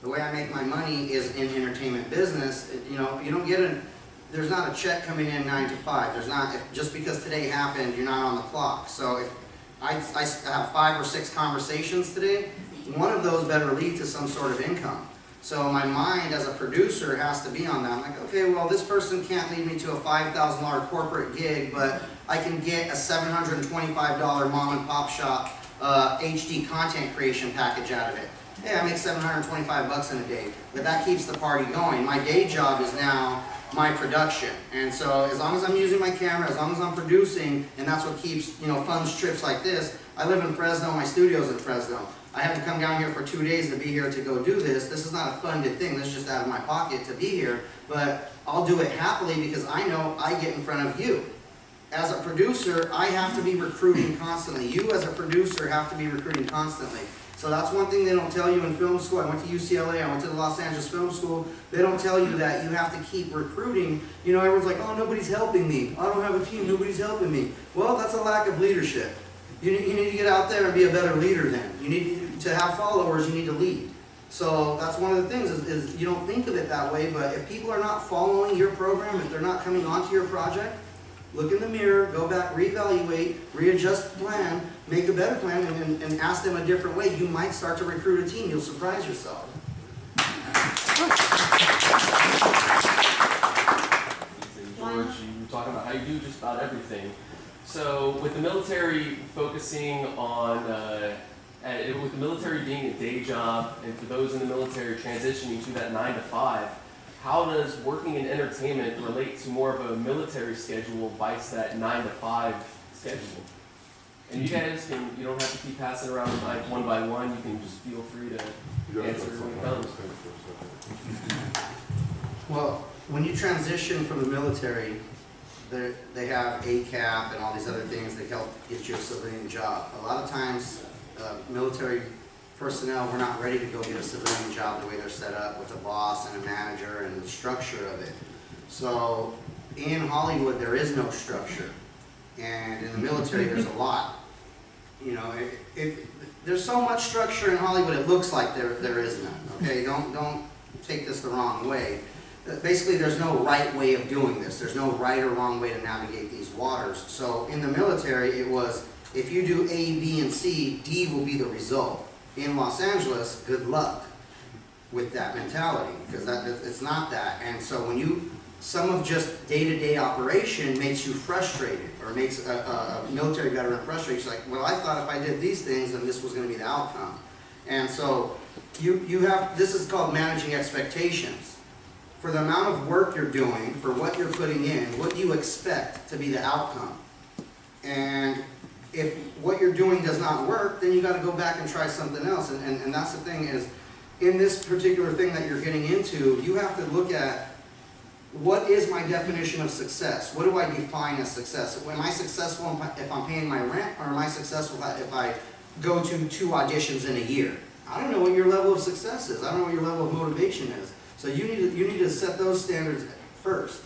The way I make my money is in entertainment business. You know, you don't get there's not a check coming in 9 to 5. There's not, just because today happened, you're not on the clock. So if I have 5 or 6 conversations today, one of those better lead to some sort of income. So my mind as a producer has to be on that. I'm like, okay, well, this person can't lead me to a $5,000 corporate gig, but I can get a $725 mom and pop shop HD content creation package out of it. Hey, I make $725 in a day, but that keeps the party going. My day job is now my production, and so as long as I'm using my camera, as long as I'm producing, and that's what keeps, you know, funds trips like this. I live in Fresno, my studio's in Fresno. I have to come down here for 2 days to be here to go do this. This is not a funded thing, this is just out of my pocket to be here, but I'll do it happily because I know I get in front of you. As a producer, I have to be recruiting constantly. You as a producer have to be recruiting constantly. So that's one thing they don't tell you in film school. I went to UCLA, I went to the Los Angeles Film School. They don't tell you that you have to keep recruiting. You know, everyone's like, oh, nobody's helping me. I don't have a team, nobody's helping me. Well, that's a lack of leadership. You need to get out there and be a better leader then. You need to have followers, you need to lead. So that's one of the things is you don't think of it that way, but if people are not following your program, if they're not coming onto your project, look in the mirror, go back, reevaluate, readjust the plan, make a better plan, and ask them a different way. You might start to recruit a team. You'll surprise yourself. George, you were talking about how you do just about everything. So with the military focusing on, with the military being a day job, and for those in the military transitioning to that 9 to 5, how does working in entertainment relate to more of a military schedule vice that 9 to 5 schedule? And you guys you don't have to keep passing around the mic one by one. You can just feel free to answer when it comes. Well, when you transition from the military, they have ACAP and all these other things that help get you a civilian job. A lot of times, military personnel, we're not ready to go get a civilian job the way they're set up with a boss and a manager and the structure of it. So in Hollywood, there is no structure. And in the military, there's a lot. You know, there's so much structure in Hollywood, it looks like there is none. Okay, don't take this the wrong way. Basically, there's no right way of doing this. There's no right or wrong way to navigate these waters. So in the military, it was, if you do A, B, and C, D will be the result. In Los Angeles, good luck with that mentality, because it's not that. And so when some of just day-to-day operation makes you frustrated, or makes a military veteran frustrated. It's like, well, I thought if I did these things, then this was going to be the outcome. And so this is called managing expectations. For the amount of work you're doing, for what you're putting in, what you expect to be the outcome. And if what you're doing does not work, then you got to go back and try something else. And that's the thing is, in this particular thing that you're getting into, you have to look at, what is my definition of success? What do I define as success? Am I successful if I'm paying my rent, or am I successful if I go to 2 auditions in a year? I don't know what your level of success is. I don't know what your level of motivation is. So you need to set those standards first.